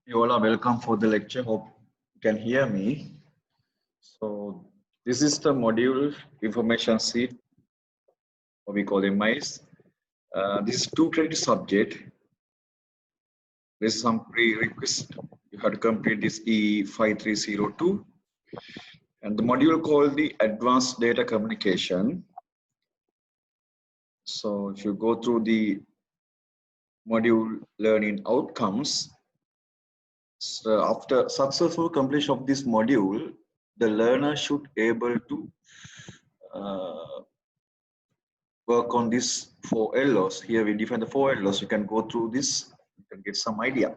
You all are welcome for the lecture. Hope you can hear me. So this is the module information sheet, or we call MIS. This is two credit subject. There's some prerequisite. You have to complete this E5302 and the module called the advanced data communication. So if you go through the module learning outcomes, so after successful completion of this module, the learner should able to uh, work on these four LOs. Here we define the four LOs. You can go through this, you can get some idea.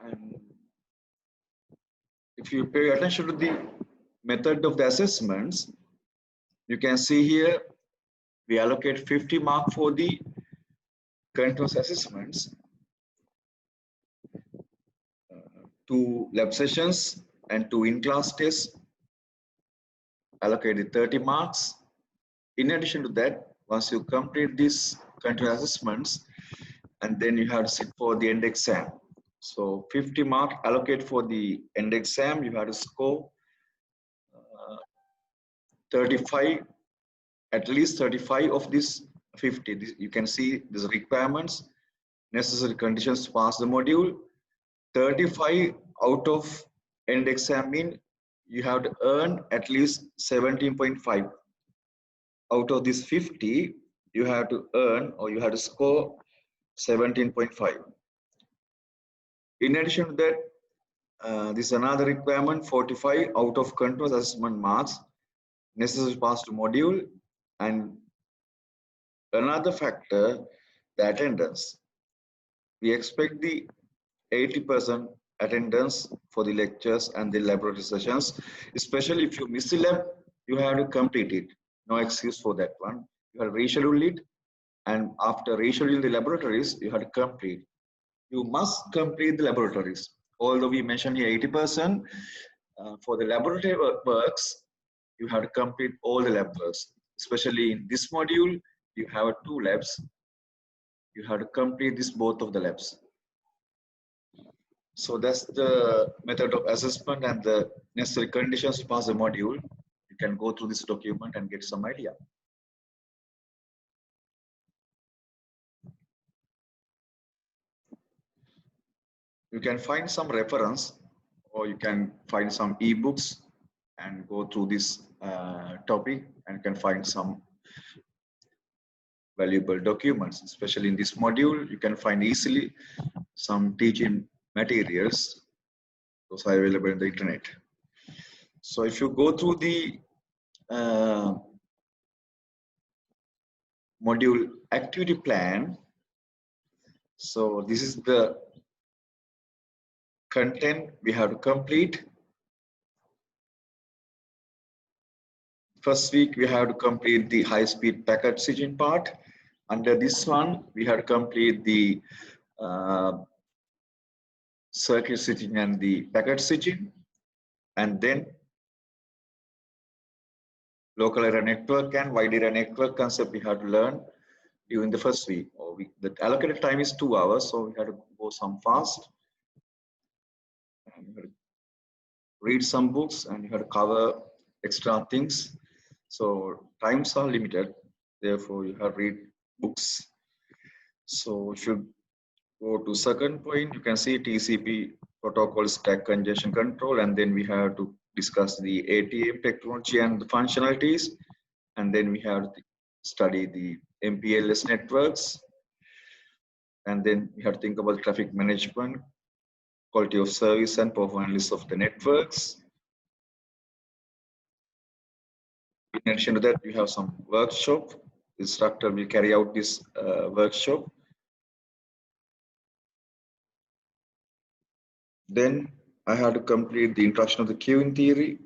And if you pay attention to the method of the assessments, you can see here we allocate 50 mark for the continuous assessments, 2 lab sessions and 2 in-class tests, allocated 30 marks. In addition to that, once you complete these continuous assessments, and then you have to sit for the end exam. So 50 mark allocate for the end exam, you have to score 35, at least 35 of this 50. You can see these requirements, necessary conditions to pass the module. 35 out of end exam mean you have to earn at least 17.5. Out of this 50, you have to earn or you have to score 17.5. In addition to that, this is another requirement, 45 out of continuous assessment marks necessary to pass the module, and another factor, the attendance. We expect the 80% attendance for the lectures and the laboratory sessions, especially if you miss the lab, you have to complete it. No excuse for that one. You have to reschedule it, and after rescheduling the laboratories, you have to complete. You must complete the laboratories. Although we mentioned here 80%, for the laboratory works, you have to complete all the lab works. Especially in this module, you have 2 labs. You have to complete this both of the labs. So that's the method of assessment and the necessary conditions to pass the module. You can go through this document and get some idea. You can find some reference, or you can find some ebooks and go through this topic and can find some valuable documents. Especially in this module, you can find easily some teaching materials. Those are available in the internet. So if you go through the module activity plan, so this is the content we have to complete. First week, we have to complete the high-speed packet switching part. Under this one, we have to complete the circuit switching and the packet switching. And then local area network and wide area network concept we have to learn during the first week. The allocated time is 2 hours, so we have to go some fast. And you have to read some books and you have to cover extra things. So times are limited, therefore you have to read books. So if you go to second point, you can see TCP protocol stack congestion control, and then we have to discuss the ATM technology and the functionalities, and then we have to study the MPLS networks, and then we have to think about traffic management, quality of service and performance of the networks. In addition to that, we have some workshop. The instructor will carry out this workshop. Then I had to complete the introduction of the queuing theory,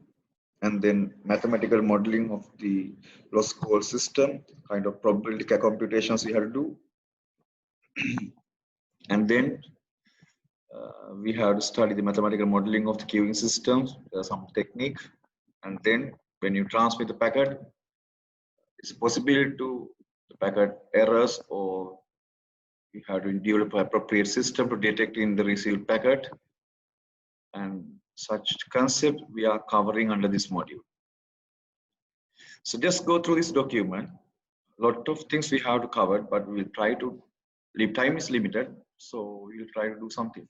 and then mathematical modeling of the loss call system, kind of probability computations we had to do. And then we have to study the mathematical modeling of the queuing systems, some technique. And then when you transmit the packet, it's possible to the packet errors, or We have to develop an appropriate system to detect in the received packet, and such concept we are covering under this module. So just go through this document. Lot of things we have to cover, but we'll try to, time is limited, so we'll try to do something.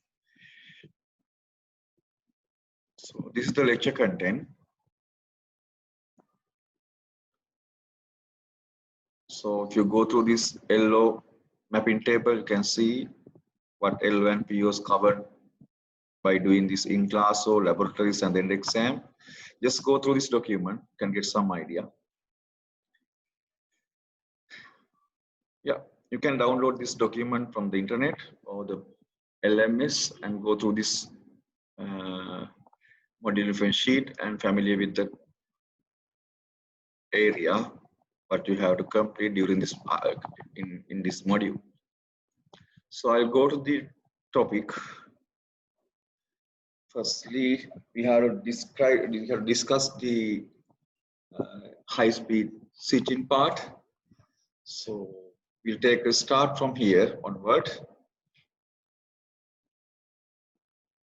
So this is the lecture content. So if you go through this LO mapping table, you can see what LO and PO is covered by doing this in class or laboratories and then the exam. Just go through this document, you can get some idea. Yeah, you can download this document from the internet or the LMS and go through this module reference sheet and familiar with the area what you have to complete during this in this module. So I'll go to the topic. Firstly, we have to discuss the high-speed switching part. So we'll take a start from here onward.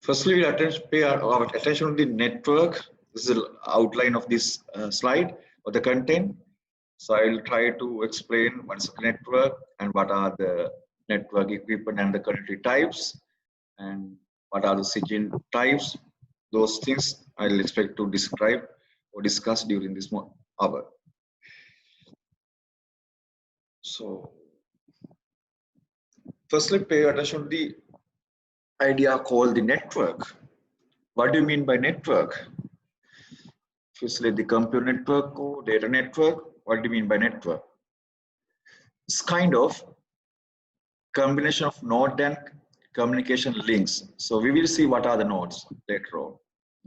Firstly, we'll pay our attention to the network. This is the outline of this slide or the content. So I'll try to explain what's the network and what are the network equipment and the connectivity types and what are the switching types. Those things I'll expect to describe or discuss during this hour. So firstly, pay attention to the idea called the network. What do you mean by network? Firstly, the computer network or data network. What do you mean by network? It's kind of combination of node and communication links. So we will see what are the nodes later on.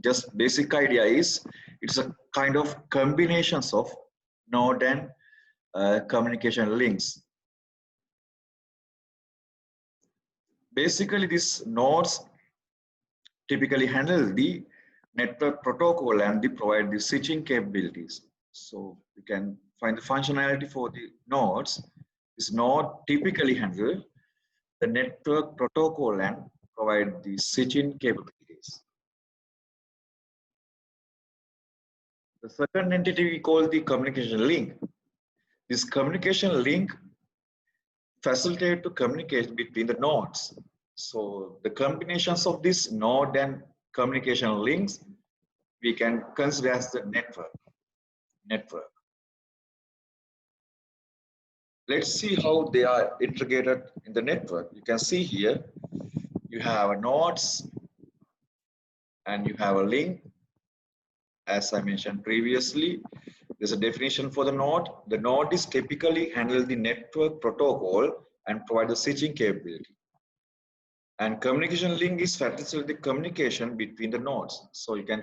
Just basic idea is it's a kind of combinations of node and communication links. Basically, these nodes typically handle the network protocol and they provide the switching capabilities. So you can find the functionality for the nodes. This node typically handle the network protocol and provide the switching capabilities. The second entity we call the communication link. This communication link facilitate to communicate between the nodes. So the combinations of this node and communication links we can consider as the network. Let's see how they are integrated in the network. You can see here you have nodes and you have a link. As I mentioned previously, there's a definition for the node. The node is typically handle the network protocol and provide the switching capability. And communication link is facilitate the communication between the nodes. So you can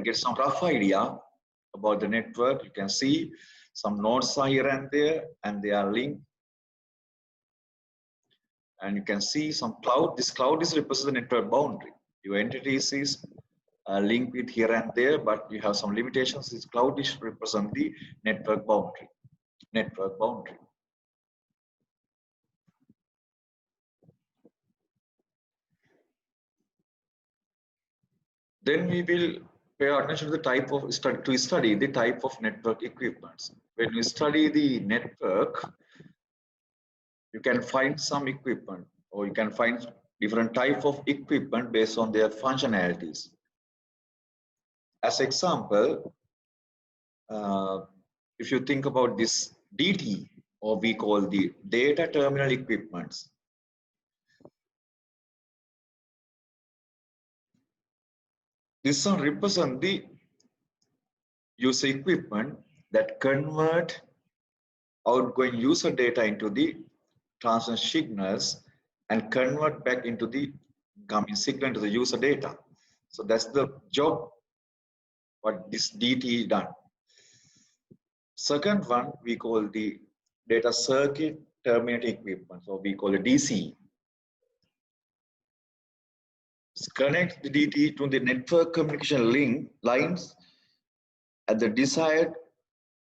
get some rough idea about the network. You can see some nodes are here and there and they are linked. And you can see some cloud. This cloud is represents the network boundary. Your entities is linked with here and there, but you have some limitations. This cloud is represent the network boundary. Then we will pay attention to the type of study the type of network equipments. When you study the network, you can find some equipment or you can find different type of equipment based on their functionalities. As example, if you think about this DT, or we call the data terminal equipments. This one represents the user equipment that convert outgoing user data into the transmission signals and convert back into the incoming signal into the user data. So that's the job what this DT done. Second one we call the data circuit terminating equipment, so we call it DC. Connect the DT to the network communication lines at the desired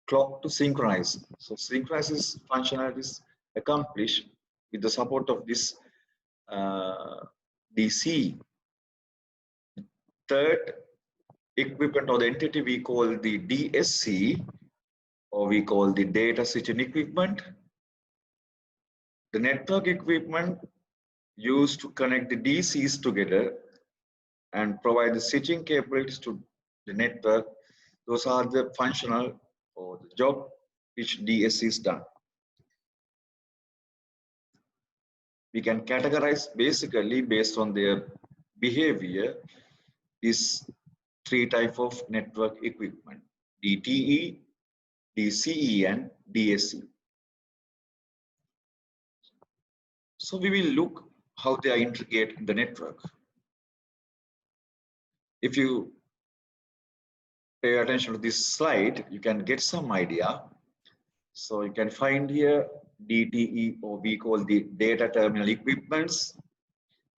clock to synchronize. So synchronize functionality is accomplished with the support of this DC. Third equipment or the entity we call the DSC, or we call the data switching equipment. The network equipment used to connect the DCs together and provide the switching capabilities to the network. Those are the functional or the job which DSC is done. We can categorize basically based on their behavior these three types of network equipment: DTE, DCE, and DSC. So we will look how they are integrated in the network. If you pay attention to this slide, you can get some idea. So you can find here DTE, or we call the data terminal equipments,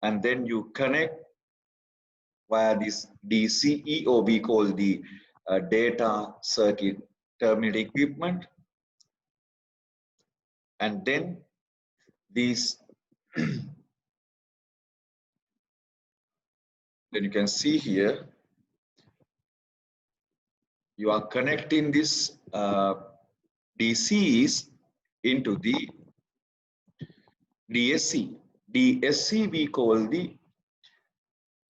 and then you connect via this DCE, or we call the data circuit terminal equipment, and then these then you can see here you are connecting this DCs into the DSC. DSC we call the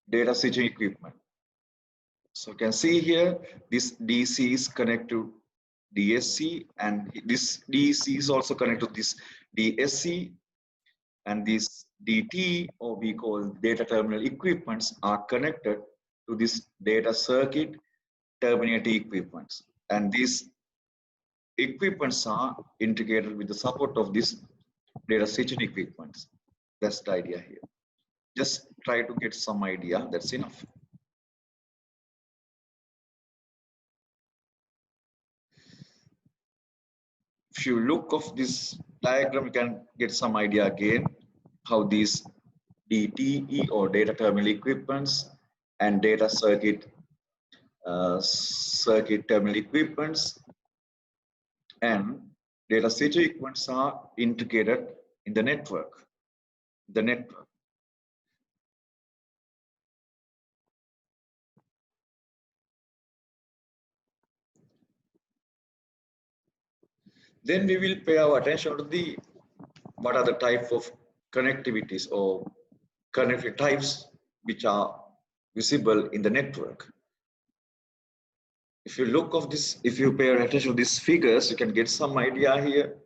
data switching equipment. So you can see here this DC is connected to DSC, and this DC is also connected to this DSC, and this DT, or we call data terminal equipments, are connected to this data circuit terminating equipments, and these equipments are integrated with the support of this data switching equipments. That's the idea here. Just try to get some idea, that's enough. If you look of this diagram, you can get some idea again how these DTE, or data terminal equipments, and data circuit terminal equipments and data switching equipments are integrated in the network. Then we will pay our attention to the what are the type of connectivities or connectivity types which are visible in the network. If you look of this, if you pay attention to these figures, you can get some idea here.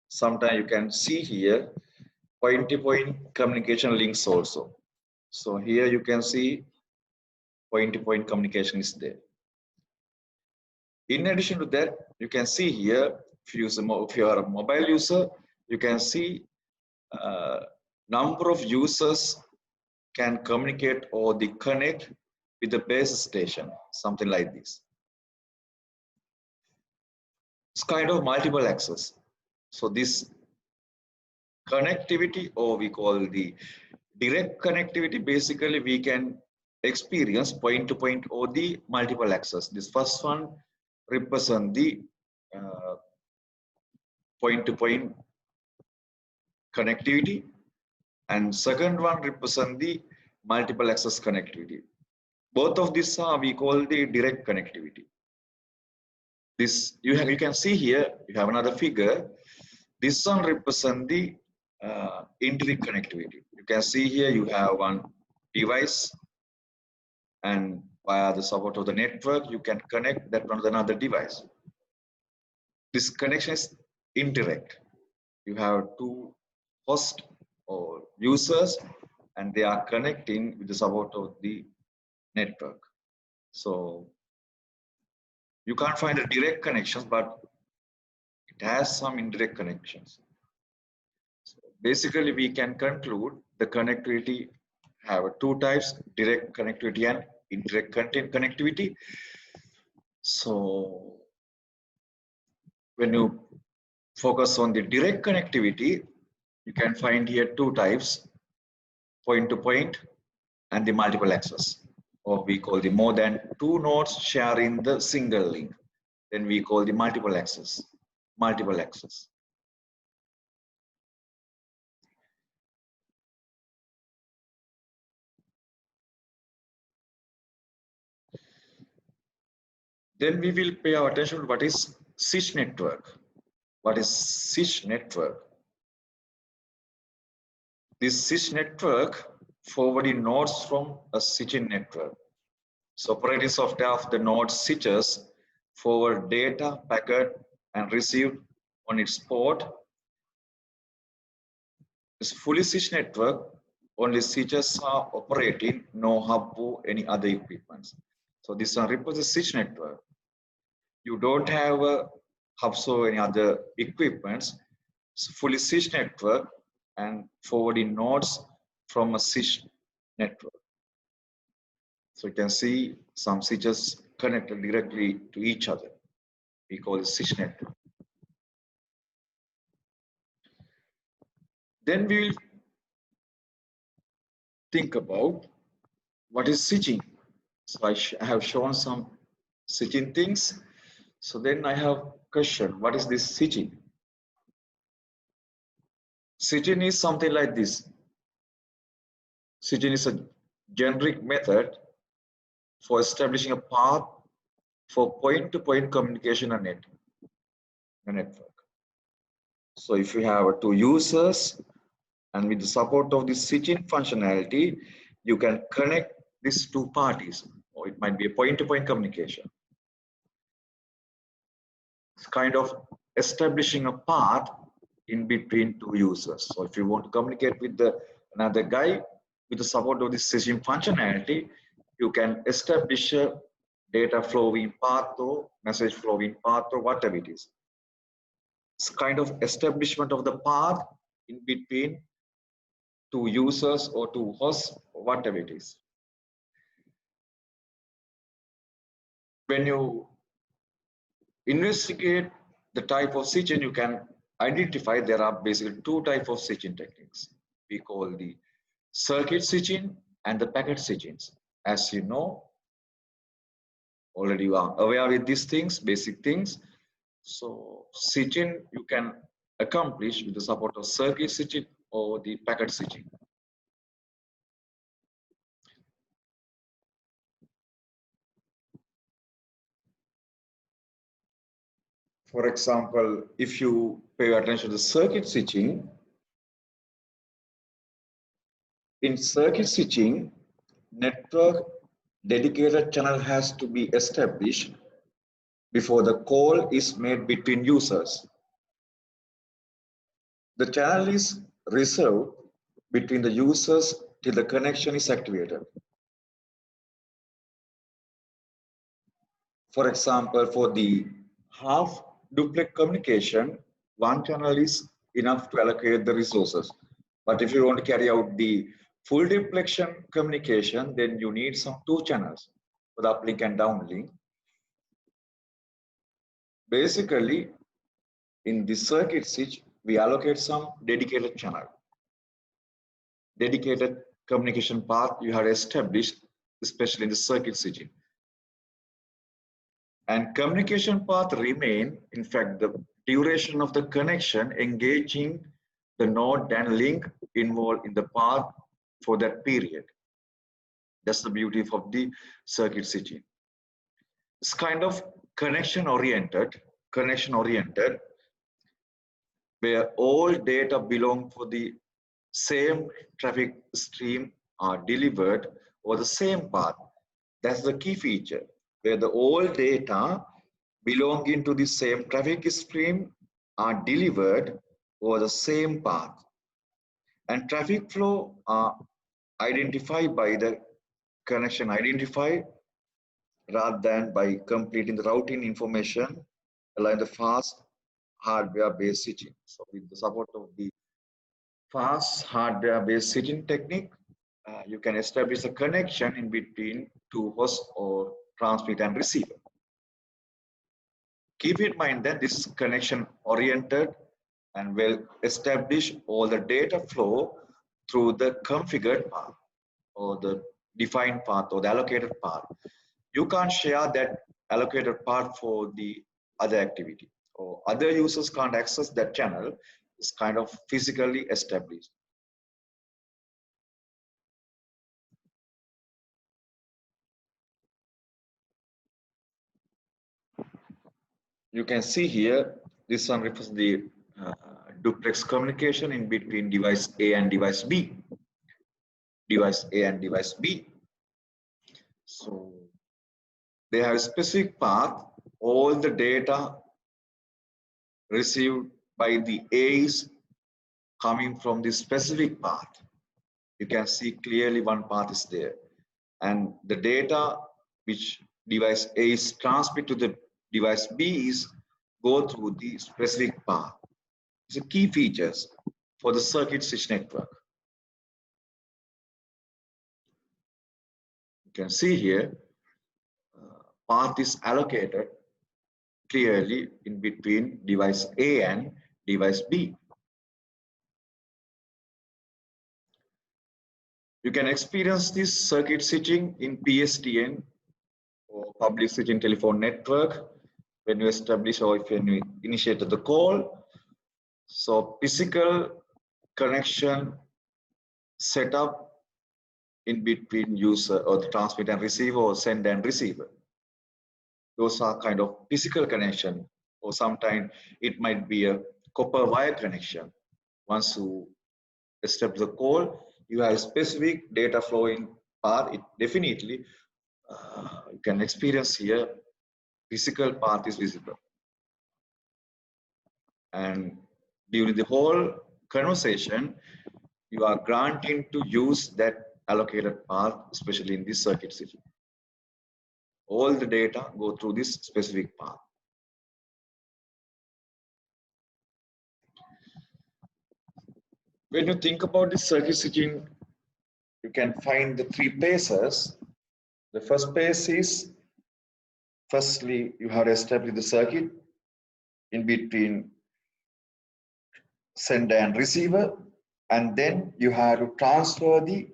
Sometimes you can see here point-to-point communication links also. So here you can see point-to-point communication is there. In addition to that, you can see here, if you are a mobile user, you can see number of users can communicate or they connect with the base station, something like this. It's kind of multiple access. So this connectivity, or we call the direct connectivity, basically we can experience point-to-point or the multiple access. This first one represent the point-to-point connectivity, and second one represent the multiple access connectivity. Both of these are we call the direct connectivity. This you can see here, you have another figure. This one represent the indirect connectivity. You can see here you have one device, and via the support of the network you can connect that one with another device. This connection is indirect. You have two hosts or users, and they are connecting with the support of the network. So you can't find the direct connections, but it has some indirect connections. So basically, we can conclude the connectivity have two types: direct connectivity and indirect connectivity. So when you focus on the direct connectivity, you can find here two types: point-to-point and the multiple access, or we call the more than two nodes sharing the single link. Then we call the multiple access. Then we will pay our attention to what is switch network. What is switch network? This switch network forwarding nodes from a switching network. So operating software of the node switches forward data, packet, and received on its port. This fully switched network, only switches are operating, no hub or any other equipment. So this one represents a switch network. You don't have a hubs or any other equipments. It's fully switched network and forwarding nodes from a switch network. So you can see some switches connected directly to each other. We call it switch network. Then we will think about what is switching. So I have shown some switching things. So then I have question, what is this switching? Switching is something like this. Switching is a generic method for establishing a path for point-to-point communication on a network. So if you have two users and with the support of this switching functionality, you can connect these two parties, or it might be a point-to-point communication. It's kind of establishing a path in between two users. So if you want to communicate with another guy with the support of this switching functionality, you can establish a data flowing path or message flowing path or whatever it is. It's kind of establishment of the path in between two users or two hosts, or whatever it is. When you investigate the type of switching, you can identify there are basically two types of switching techniques. We call the circuit switching and the packet switching. As you know, already you are aware with these things, basic things. So switching you can accomplish with the support of circuit switching or the packet switching. For example, if you pay attention to circuit switching, in circuit switching, network dedicated channel has to be established before the call is made between users. The channel is reserved between the users till the connection is activated. For example, for the half duplex communication, one channel is enough to allocate the resources. But if you want to carry out the full duplexion communication, then you need some two channels for the uplink and downlink. Basically, in the circuit switch, we allocate some dedicated channel. Dedicated communication path you have established, especially in the circuit switching. And communication path remain, in fact, the duration of the connection engaging the node and link involved in the path for that period. That's the beauty of the circuit switching. It's kind of connection oriented, where all data belong to the same traffic stream are delivered over the same path. That's the key feature, where the all data belonging to the same traffic stream are delivered over the same path. And traffic flow are identified by the connection identifier rather than by completing the routing information, allowing the fast hardware-based switching. So with the support of the fast hardware-based switching technique, you can establish a connection in between two hosts or transmit and receiver. Keep in mind that this is connection oriented and will establish all the data flow through the configured path or the defined path or the allocated path. You can't share that allocated path for the other activity, or other users can't access that channel. It's kind of physically established. you can see here, this one refers the duplex communication in between device A and device B. Device A and device B. So they have a specific path. All the data received by the A is coming from this specific path. You can see clearly one path is there. And the data which device A is transmit to the device B is go through the specific path. It's a key features for the circuit switch network. You can see here, path is allocated clearly in between device A and device B. You can experience this circuit switching in PSTN or public switching telephone network when you establish or if you initiate the call. So physical connection setup in between user or the transmit and receiver or send and receiver. Those are kind of physical connection, or sometimes it might be a copper wire connection. Once you establish the call, you have a specific data flowing path. It definitely you can experience here physical path is visible, and during the whole conversation you are granting to use that allocated path, especially in this circuit switching. All the data go through this specific path. When you think about this circuit switching, you can find the three phases. The first phase is, firstly, you have to establish the circuit in between sender and receiver, and then you have to transfer the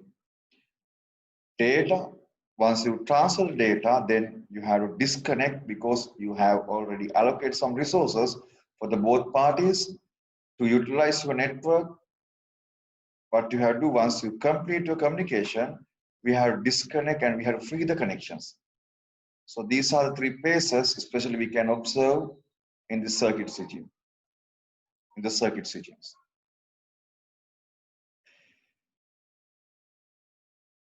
data. Once you transfer the data, then you have to disconnect because you have already allocated some resources for the both parties to utilize your network. What you have to do once you complete your communication, we have to disconnect and we have to free the connections. So these are the three phases, especially we can observe in the circuit switching. In the circuit switchings,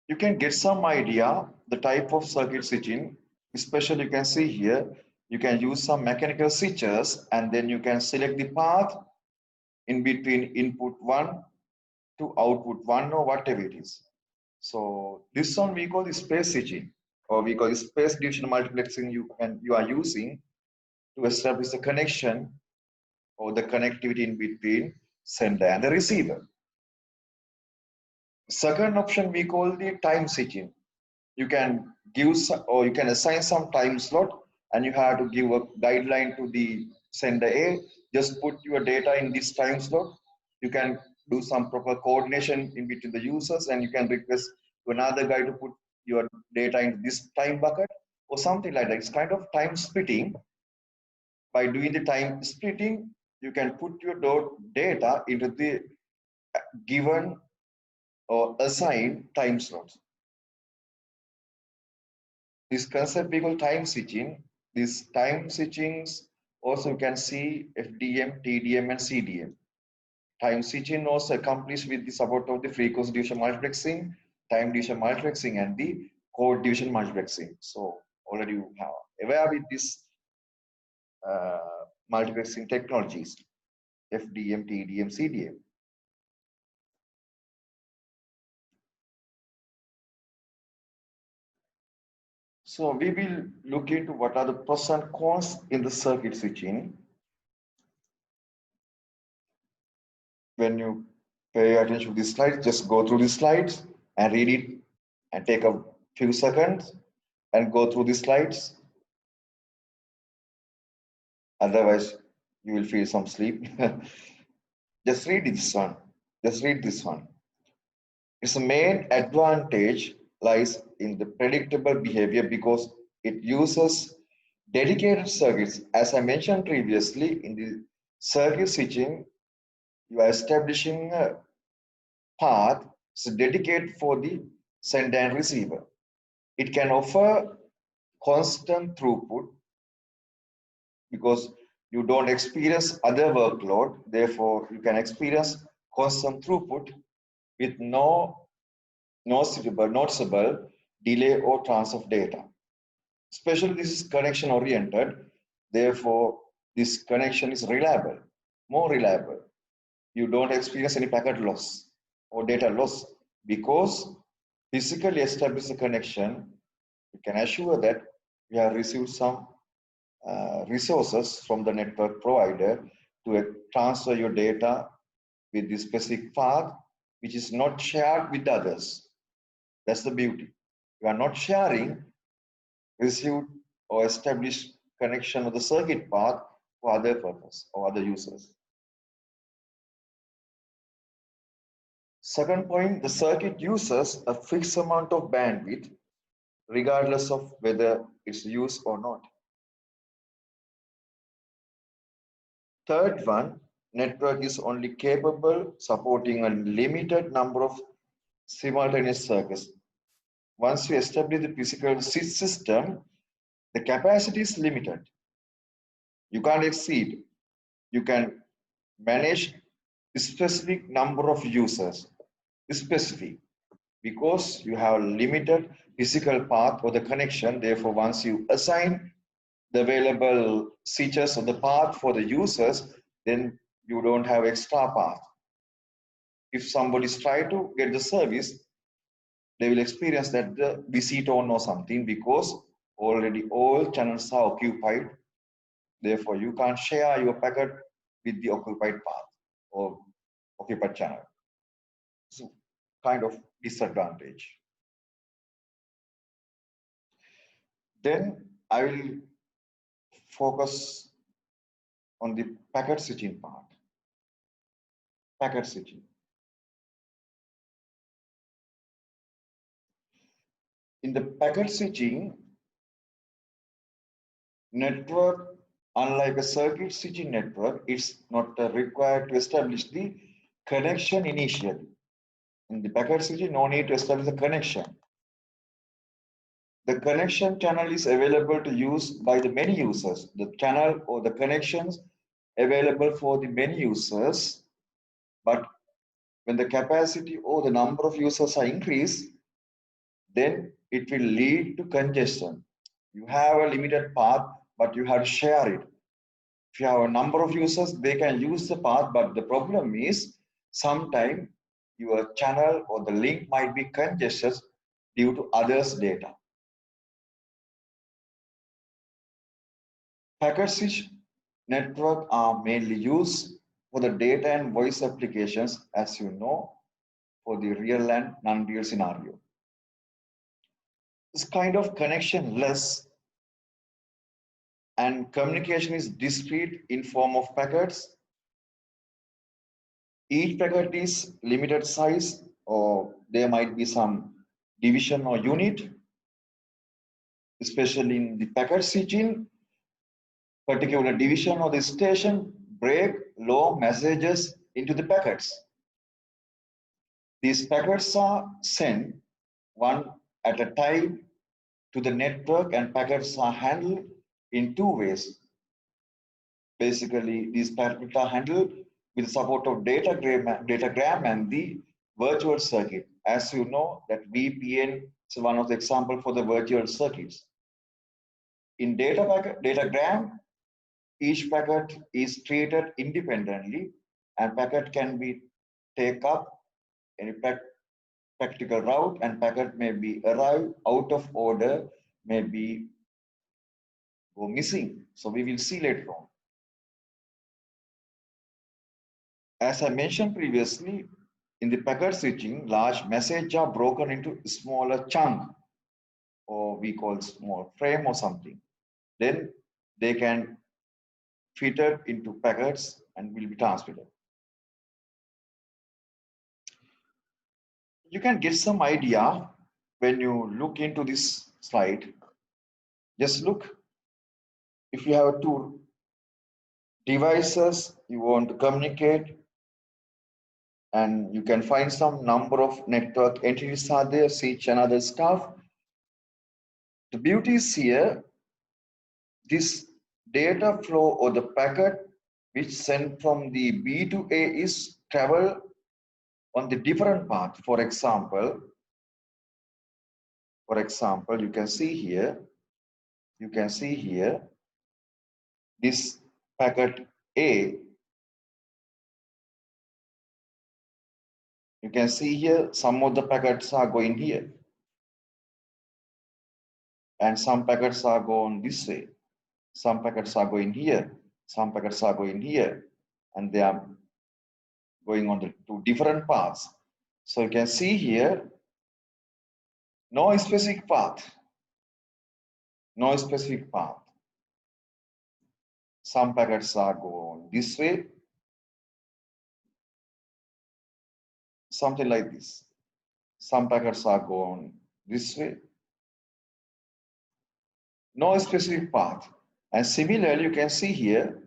you can get some idea the type of circuit switching. Especially you can see here, you can use some mechanical switches and then you can select the path in between input 1 to output 1 or whatever it is. So this one we call the space switching, or we call the space division multiplexing you are using to establish the connection or the connectivity in between sender and the receiver. Second option we call the time switching. You can give or you can assign some time slot and you have to give a guideline to the sender A. Just put your data in this time slot. You can do some proper coordination in between the users and you can request to another guy to put your data in this time bucket or something like that. It's kind of time splitting. By doing the time splitting, you can put your data into the given or assigned time slots. This concept we call time switching. These time switchings also you can see FDM, TDM, and CDM. Time switching also accomplished with the support of the frequency division multiplexing, time division multiplexing, and the code division multiplexing. So already you have aware with this multiplexing technologies, FDM, TDM, CDM. So we will look into what are the pros and cons in the circuit switching. When you pay attention to this slide, just go through these slides and read it and take a few seconds and go through the slides. Otherwise, you will feel some sleep. Just read this one. Just read this one. Its main advantage lies in the predictable behavior because it uses dedicated circuits. As I mentioned previously, in the circuit switching, you are establishing a path dedicated for the sender and receiver. It can offer constant throughput because you don't experience other workload. Therefore, you can experience constant throughput with no noticeable delay or transfer of data. Especially this is connection oriented. Therefore, this connection is reliable, more reliable. You don't experience any packet loss or data loss because physically establish a connection. You can assure that you have received some resources from the network provider to transfer your data with this specific path, which is not shared with others. That's the beauty. You are not sharing received or established connection of the circuit path for other purpose or other users. Second point, the circuit uses a fixed amount of bandwidth regardless of whether it's used or not. Third one, network is only capable supporting a limited number of simultaneous circuits. Once you establish the physical system, the capacity is limited. You can't exceed. You can manage a specific number of users, specific, because you have limited physical path or the connection. Therefore, once you assign the available features of the path for the users, then you don't have extra path. If somebody's try to get the service, they will experience that the busy tone or something because already all channels are occupied. Therefore, you can't share your packet with the occupied path or occupied channel. So, kind of disadvantage. Then I will focus on the packet switching part. Packet switching. In the packet switching network, unlike a circuit switching network, it's not required to establish the connection initially. In the packet switching, no need to establish a connection. The connection channel is available to use by the many users. The channel or the connections available for the many users, but when the capacity or the number of users are increased, then it will lead to congestion. You have a limited path, but you have to share it. If you have a number of users, they can use the path, but the problem is sometimes your channel or the link might be congested due to others' data. Packet switch network are mainly used for the data and voice applications, as you know, for the real and non-real scenario. This kind of connectionless and communication is discrete in form of packets. Each packet is limited size, or there might be some division or unit, especially in the packet switching. Particular division of the station break low messages into the packets. These packets are sent one at a time to the network, and packets are handled in two ways. Basically, these packets are handled with the support of datagram and the virtual circuit. As you know, that VPN is one of the examples for the virtual circuits. In datagram, each packet is treated independently, and packet can be take up any practical route, and packet may be arrive out of order, may be go missing. So we will see later on. As I mentioned previously, in the packet switching, large messages are broken into smaller chunk, or we call small frame or something. Then they can fitted into packets and will be transmitted. You can get some idea when you look into this slide. Just look, if you have two devices you want to communicate, and you can find some number of network entities are there, each and other stuff. The beauty is here, this data flow or the packet which sent from the B to A is travel on the different path. For example, you can see here, this packet A, you can see here some of the packets are going here and some packets are going this way. Some packets are going here, some packets are going here, and they are going on the two different paths. So you can see here, no specific path, no specific path. Some packets are going this way, something like this. Some packets are going this way, no specific path. And similarly, you can see here,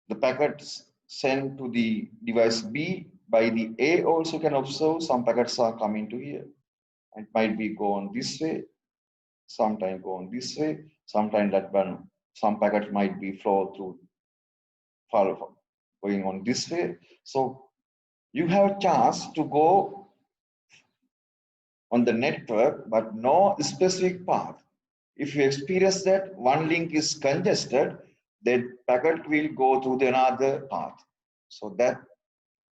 the packets sent to the device B by the A also can observe some packets are coming to here. It might be going this way, sometime going this way, sometime that one, some packet might be flow through, going on this way. So you have a chance to go on the network, but no specific path. If you experience that one link is congested, then packet will go through the another path. So that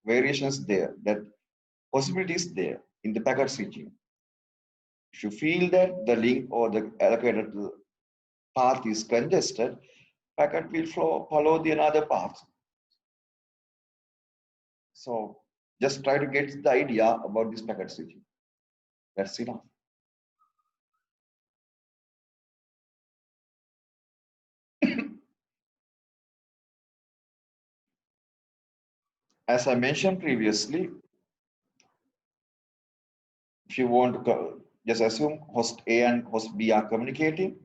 variation is there, that possibility is there in the packet switching. If you feel that the link or the allocated path is congested, packet will follow the another path. So just try to get the idea about this packet switching. That's enough. As I mentioned previously, if you want to just assume host A and host B are communicating,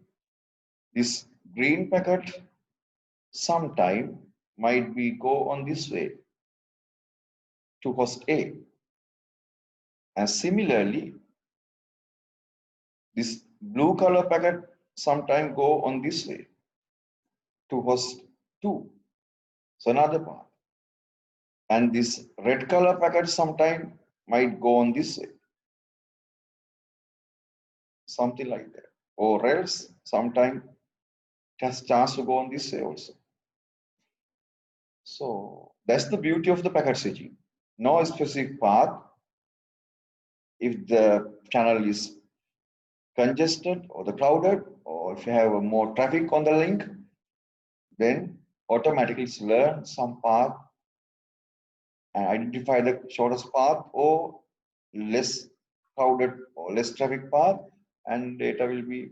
this green packet sometime might be go on this way to host A. And similarly, this blue color packet sometime go on this way to host 2. So another path. And this red color packet sometime might go on this way. Something like that. Or else sometime has chance to go on this way also. So that's the beauty of the packet switching. No specific path. If the channel is congested or the crowded, or if you have more traffic on the link, then automatically learn some path and identify the shortest path or less crowded or less traffic path, and data will be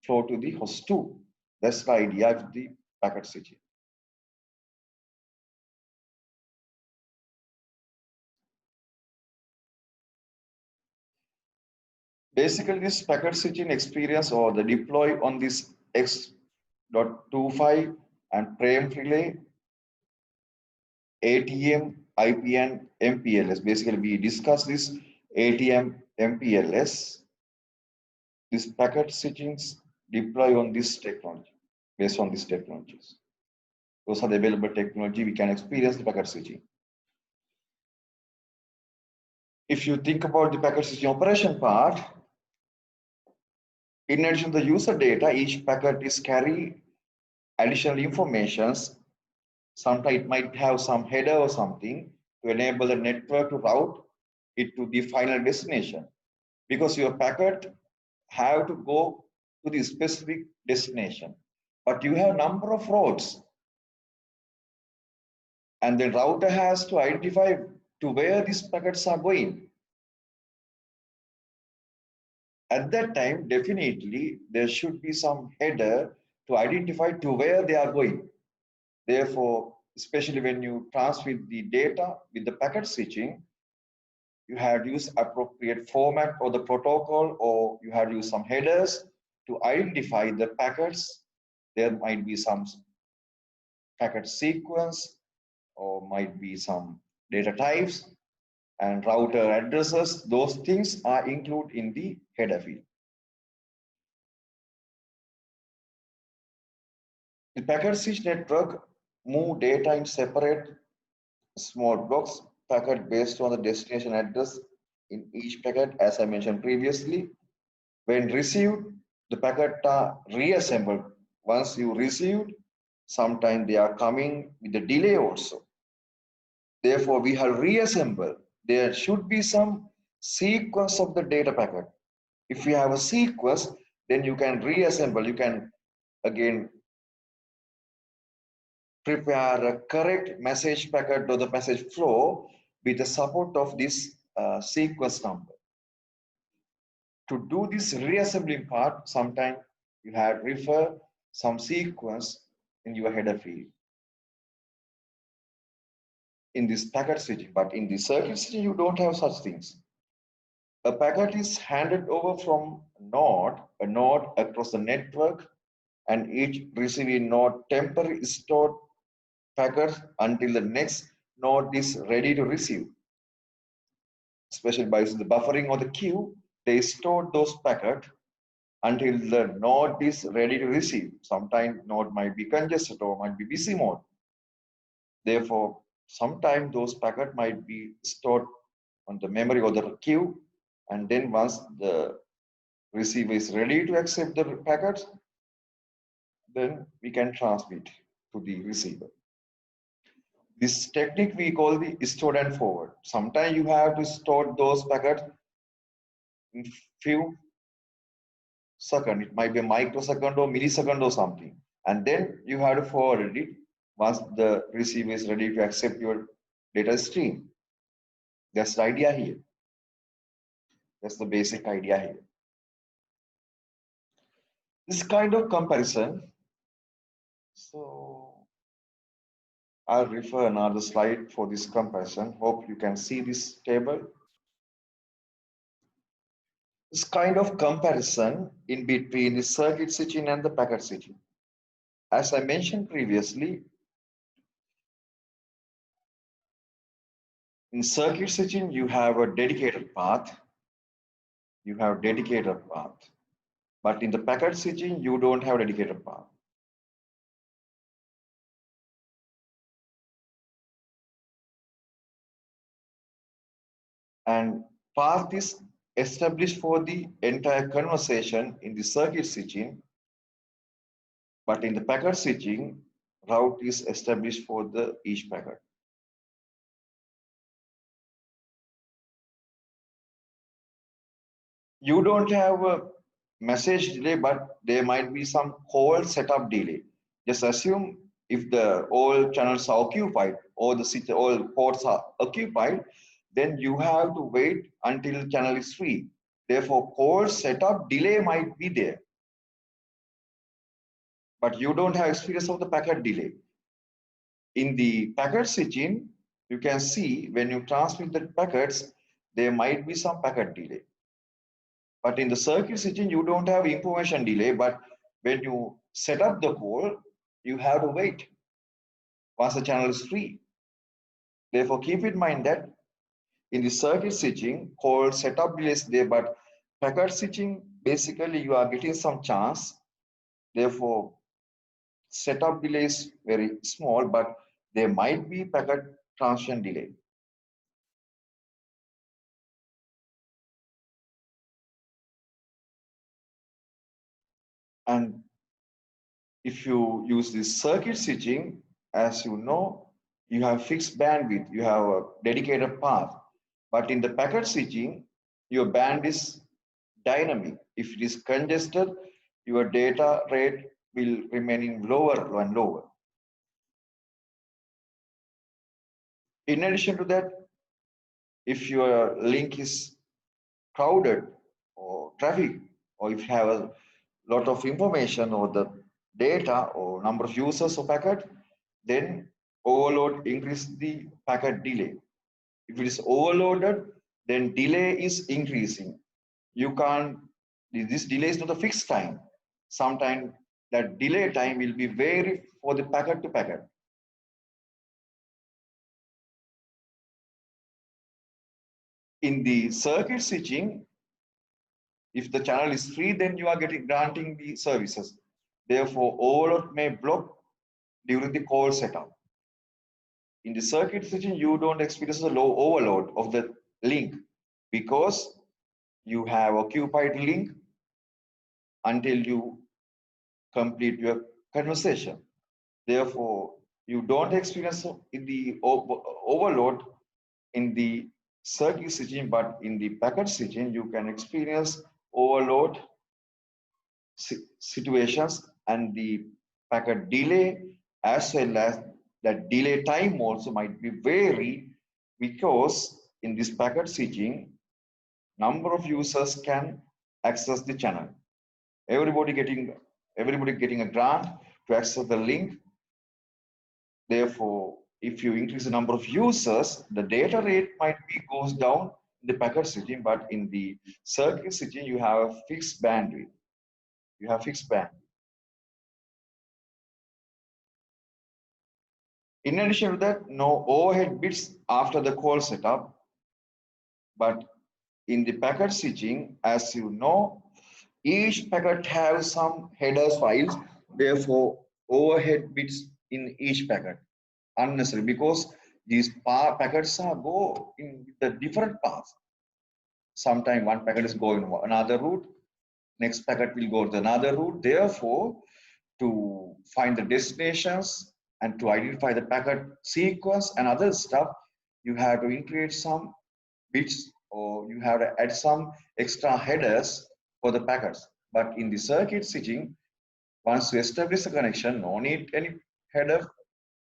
flow to the host 2. That's the idea of the packet switching. Basically, this packet switching experience or the deploy on this X.25 and frame relay, ATM, IP and MPLS. Basically, we discussed this ATM, MPLS. This packet switchings deploy on this technology, based on these technologies. Those are the available technology we can experience the packet switching. If you think about the packet switching operation part, in addition to the user data, each packet is carry additional informations. Sometimes it might have some header or something to enable the network to route it to the final destination. Because your packet have to go to the specific destination, but you have number of routes, and the router has to identify to where these packets are going. At that time, definitely there should be some header to identify to where they are going. Therefore, especially when you transmit the data with the packet switching, you have to use appropriate format or the protocol, or you have to use some headers to identify the packets. There might be some packet sequence or might be some data types and router addresses. Those things are included in the header field. The packet switch network move data in separate small blocks, packet based on the destination address in each packet, as I mentioned previously. When received, the packet are reassembled. Once you received, sometimes they are coming with a delay also. Therefore, we have reassembled. There should be some sequence of the data packet. If you have a sequence, then you can reassemble. You can again prepare a correct message packet or the message flow with the support of this sequence number. To do this reassembling part, sometimes you have refer some sequence in your header field in this packet switching, but in the circuit switching, you don't have such things. A packet is handed over from a node across the network, and each receiving node temporarily stored packets until the next node is ready to receive. Especially by using the buffering or the queue, they store those packets until the node is ready to receive. Sometimes node might be congested or might be busy mode. Therefore, sometimes those packets might be stored on the memory or the queue, and then once the receiver is ready to accept the packets, then we can transmit to the receiver. This technique we call the stored and forward. Sometimes you have to store those packets in few seconds. It might be a microsecond or millisecond or something. And then you have to forward it once the receiver is ready to accept your data stream. That's the idea here. That's the basic idea here. This kind of comparison. So I'll refer another slide for this comparison. Hope you can see this table. This kind of comparison in between the circuit switching and the packet switching. As I mentioned previously, in circuit switching, you have a dedicated path. You have dedicated path. But in the packet switching, you don't have dedicated path. And path is established for the entire conversation in the circuit switching, but in the packet switching, route is established for the each packet. You don't have a message delay, but there might be some call setup delay. Just assume if the all channels are occupied or the all ports are occupied, then you have to wait until channel is free. Therefore, call setup delay might be there, but you don't have experience of the packet delay. In the packet switching, you can see when you transmit the packets, there might be some packet delay. But in the circuit switching, you don't have information delay, but when you set up the call, you have to wait once the channel is free. Therefore, keep in mind that in the circuit switching, call setup delay is there, but packet switching, basically you are getting some chance. Therefore, setup delay is very small, but there might be packet transition delay. And if you use this circuit switching, as you know, you have fixed bandwidth, you have a dedicated path. But in the packet switching, your band is dynamic. If it is congested, your data rate will remain lower and lower. In addition to that, if your link is crowded or traffic, or if you have a lot of information or the data or number of users of packet, then overload increase the packet delay. If it is overloaded, then delay is increasing. You can't, this delay is not a fixed time. Sometimes that delay time will be vary for the packet to packet. In the circuit switching, if the channel is free, then you are granting the services. Therefore, overload may block during the call setup. In the circuit switching, you don't experience the low overload of the link because you have occupied link until you complete your conversation. Therefore, you don't experience in the overload in the circuit switching, but in the packet switching, you can experience overload situations and the packet delay as well as that delay time also might be vary because in this packet switching, number of users can access the channel. Everybody getting a grant to access the link. Therefore, if you increase the number of users, the data rate might be goes down in the packet switching, but in the circuit switching, you have a fixed bandwidth. You have fixed bandwidth. In addition to that, no overhead bits after the call setup, but in the packet switching, as you know, each packet has some headers files, therefore overhead bits in each packet unnecessary because these packets are go in the different paths. Sometimes one packet is going another route, next packet will go to another route. Therefore, to find the destinations and to identify the packet sequence and other stuff, you have to include some bits or you have to add some extra headers for the packets. But in the circuit switching, once you establish the connection, no need any header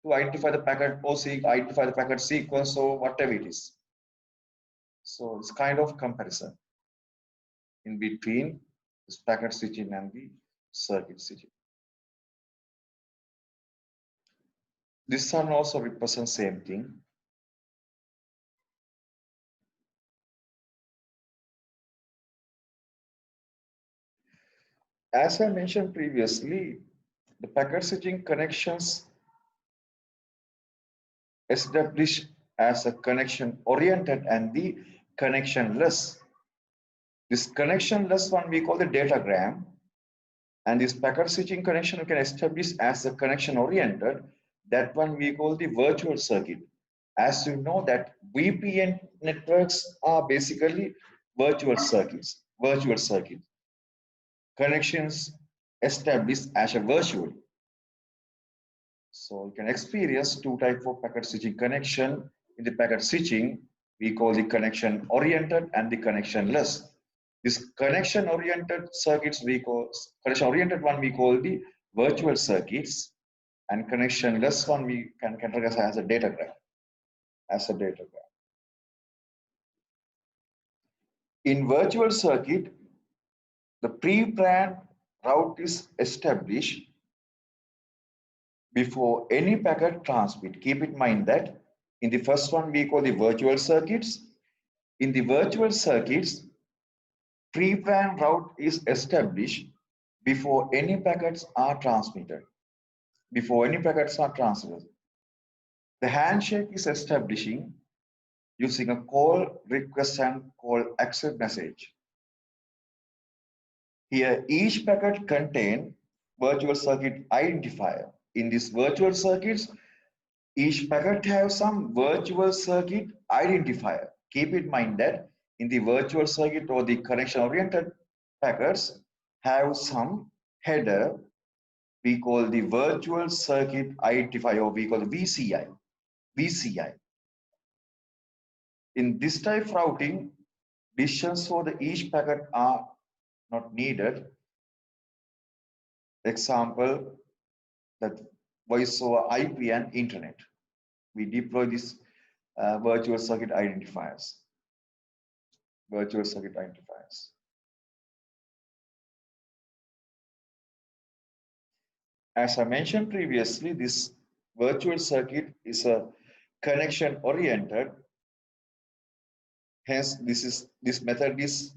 to identify the packet or identify the packet sequence or whatever it is. So it's kind of comparison in between this packet switching and the circuit switching. This one also represents same thing. As I mentioned previously, the packet switching connections established as a connection oriented and the connectionless. This connectionless one we call the datagram, and this packet switching connection we can establish as a connection oriented. That one we call the virtual circuit. As you know that VPN networks are basically virtual circuits. Virtual circuit connections established as a virtual. So you can experience two types of packet switching connection. In the packet switching, we call the connection oriented and the connectionless. This connection oriented circuits we call connection oriented one we call the virtual circuits, and connectionless one we can categorize as a datagram. In virtual circuit, the pre-planned route is established before any packet transmit. Keep in mind that in the first one we call the virtual circuits. In the virtual circuits, pre-planned route is established before any packets are transmitted. Before any packets are transmitted. The handshake is establishing using a call request and call accept message. Here, each packet contains virtual circuit identifier. In these virtual circuits, each packet has some virtual circuit identifier. Keep in mind that in the virtual circuit or the connection-oriented packets have some header we call the virtual circuit identifier, or we call the VCI. In this type routing, decisions for the each packet are not needed. Example, that voice over IP and internet. We deploy these virtual circuit identifiers. Virtual circuit identifiers. As I mentioned previously, this virtual circuit is a connection oriented. Hence, this method is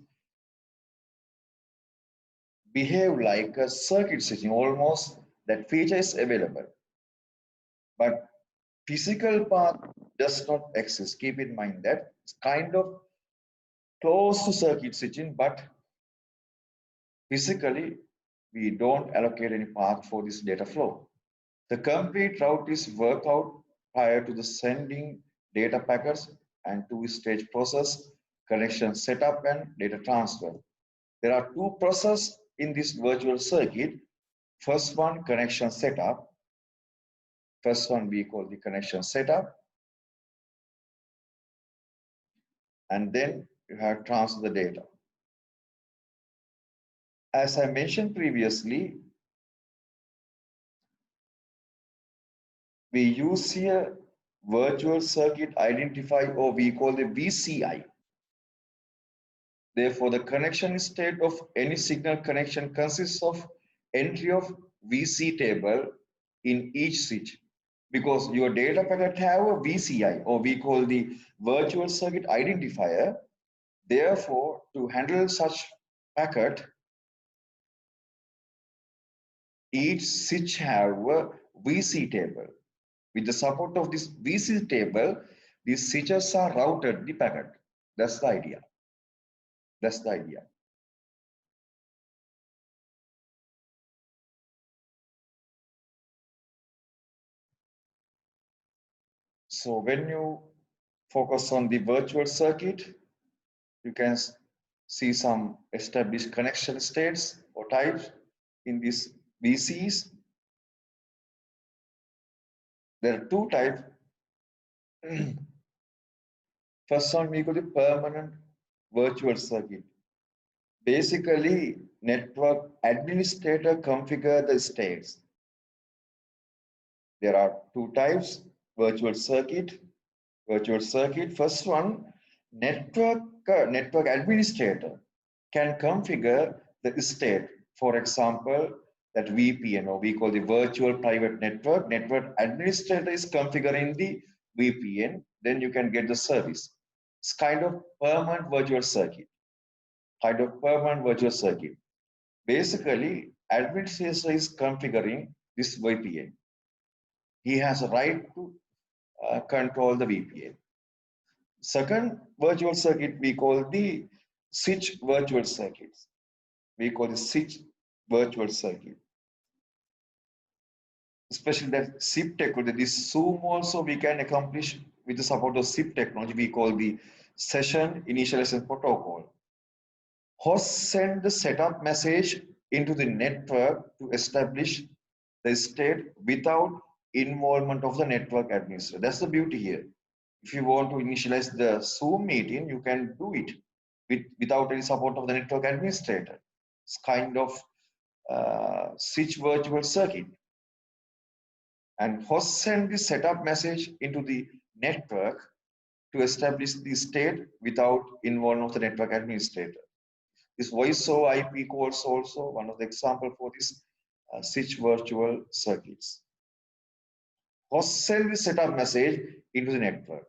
behave like a circuit switching, almost that feature is available. But physical path does not exist. Keep in mind that it's kind of close to circuit switching, but physically we don't allocate any path for this data flow. The complete route is worked out prior to the sending data packets and two-stage process, connection setup and data transfer. There are two processes in this virtual circuit. First one, connection setup. First one we call the connection setup. And then you have transfer the data. As I mentioned previously, we use here virtual circuit identifier, or we call the VCI. Therefore, the connection state of any signal connection consists of entry of VC table in each switch. Because your data packet have a VCI, or we call the virtual circuit identifier. Therefore, to handle such packet, each switch have a VC table. With the support of this VC table, these switches are routed the packet. That's the idea. That's the idea. So when you focus on the virtual circuit, you can see some established connection states or types in these VCs. There are two types. First one we call the permanent virtual circuit. Basically, network administrator configure the states. There are two types, virtual circuit. Virtual circuit, first one, network administrator can configure the state. For example, that VPN, or we call the virtual private network. Network administrator is configuring the VPN, then you can get the service. It's kind of permanent virtual circuit. Kind of permanent virtual circuit. Basically, administrator is configuring this VPN. He has a right to control the VPN. Second virtual circuit we call the switch virtual circuits. We call the switch virtual circuit. Especially that SIP technology, this Zoom also we can accomplish with the support of SIP technology. We call the session initialization protocol. Host send the setup message into the network to establish the state without involvement of the network administrator. That's the beauty here. If you want to initialize the Zoom meeting, you can do it without any support of the network administrator. It's kind of switch virtual circuit. And host send the setup message into the network to establish the state without involvement of the network administrator. This voice over IP calls also one of the example for this switch virtual circuits. Host send the setup message into the network.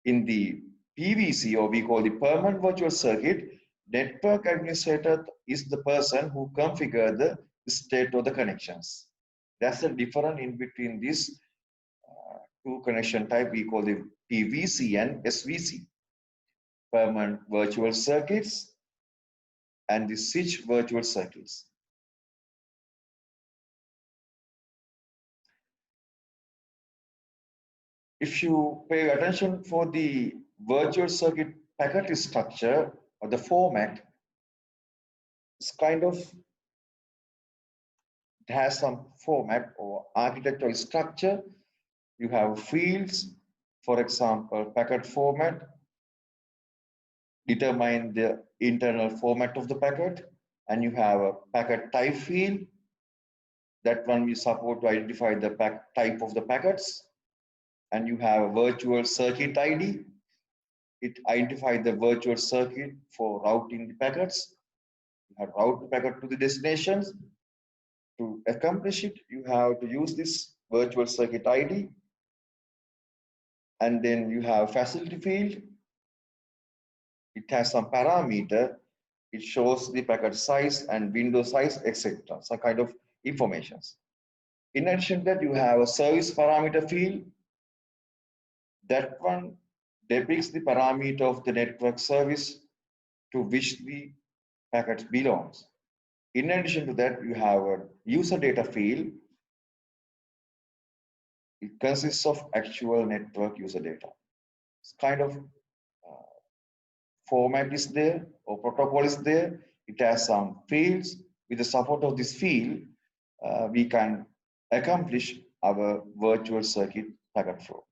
In the PVC, or we call the permanent virtual circuit, network administrator is the person who configure the state of the connections. That's the difference in between these two connection type we call the PVC and SVC. Permanent virtual circuits and the switch virtual circuits. If you pay attention for the virtual circuit packet structure or the format, it's kind of, it has some format or architectural structure. You have fields, for example, packet format, determine the internal format of the packet, and you have a packet type field. That one we support to identify the type of the packets. And you have a virtual circuit ID. It identifies the virtual circuit for routing the packets. You have route the packet to the destinations. To accomplish it, you have to use this virtual circuit ID. And then you have facility field. It has some parameter. It shows the packet size and window size, etc. Some kind of informations. In addition to that, you have a service parameter field. That one depicts the parameter of the network service to which the packet belongs. In addition to that, you have a user data field. It consists of actual network user data. It's kind of format is there or protocol is there. It has some fields. With the support of this field, we can accomplish our virtual circuit packet flow.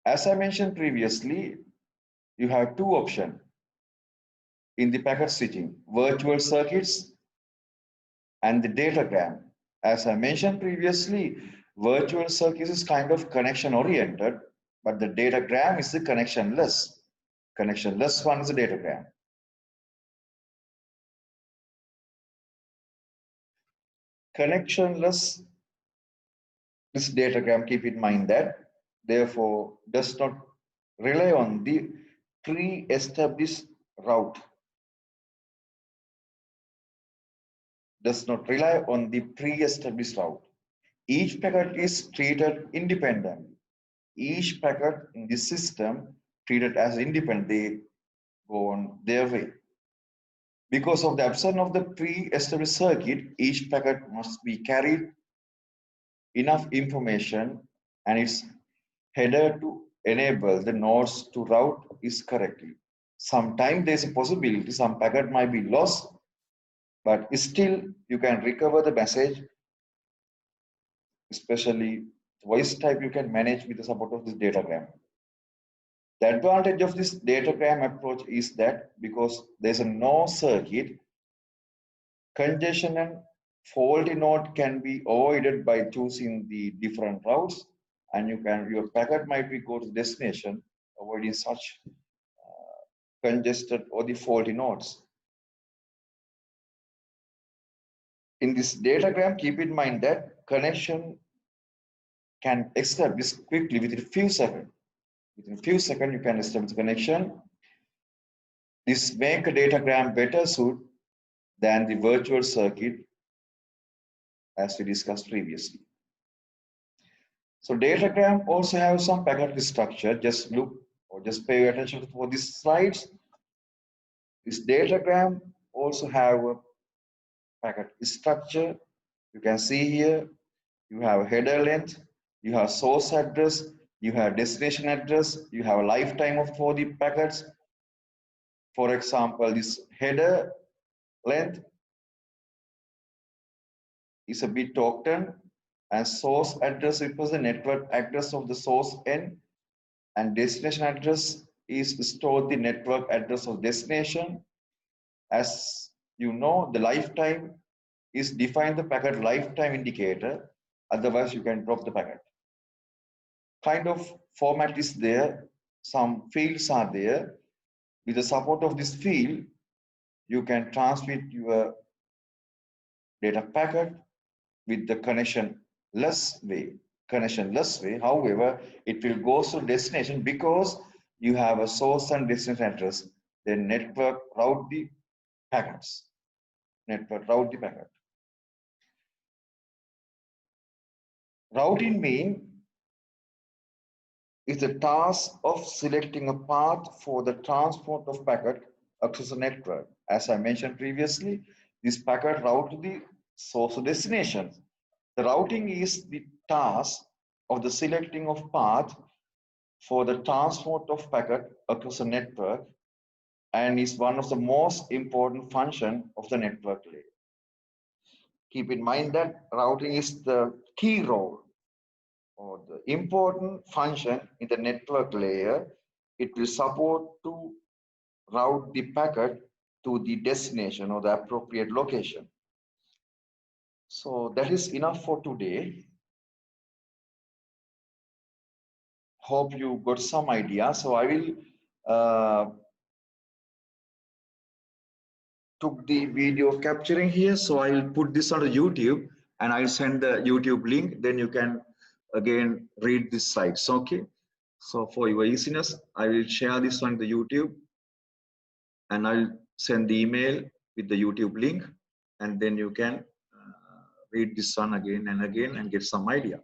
As I mentioned previously, you have two options in the packet switching: virtual circuits and the datagram. As I mentioned previously, virtual circuits is kind of connection oriented, but the datagram is the connectionless. Connectionless one is the datagram. Connectionless, this datagram, keep in mind that, therefore, does not rely on the pre-established route. Does not rely on the pre-established route. Each packet is treated independently. Each packet in this system treated as independent. They go on their way. Because of the absence of the pre-established circuit, each packet must be carried enough information and its header to enable the nodes to route is correctly. Sometimes there's a possibility some packet might be lost, but still you can recover the message, especially voice type you can manage with the support of this datagram. The advantage of this datagram approach is that because there's a no circuit, congestion and faulty node can be avoided by choosing the different routes, and your packet might be go to destination avoiding such congested or the faulty nodes. In this datagram, keep in mind that connection can establish quickly within a few seconds. Within a few seconds, you can establish connection. This makes a datagram better suit than the virtual circuit, as we discussed previously. So datagram also have some packet structure. Just look or just pay attention for these slides. This datagram also have a packet structure. You can see here, you have a header length, you have source address, you have destination address, you have a lifetime of for the packets. For example, this header length is a bit octet, and source address equals the network address of the source end, and destination address is stored the network address of destination. As you know, the lifetime is define the packet lifetime indicator, otherwise you can drop the packet. Kind of format is there, some fields are there. With the support of this field, you can transmit your data packet with the connectionless way. However, it will go to destination because you have a source and destination address. Then network route the packets. Routing mean is the task of selecting a path for the transport of packet across the network. As I mentioned previously, this packet route to the source or destination. The routing is the task of the selecting of path for the transport of packet across the network and is one of the most important function of the network layer. Keep in mind that routing is the key role or the important function in the network layer. It will support to route the packet to the destination or the appropriate location. So that is enough for today. Hope you got some idea. So I will took the video capturing here. So I'll put this on YouTube and I'll send the YouTube link. Then you can again read this slides. Okay. So for your easiness, I will share this on the YouTube and I'll send the email with the YouTube link, and then you can read this one again and again and get some idea.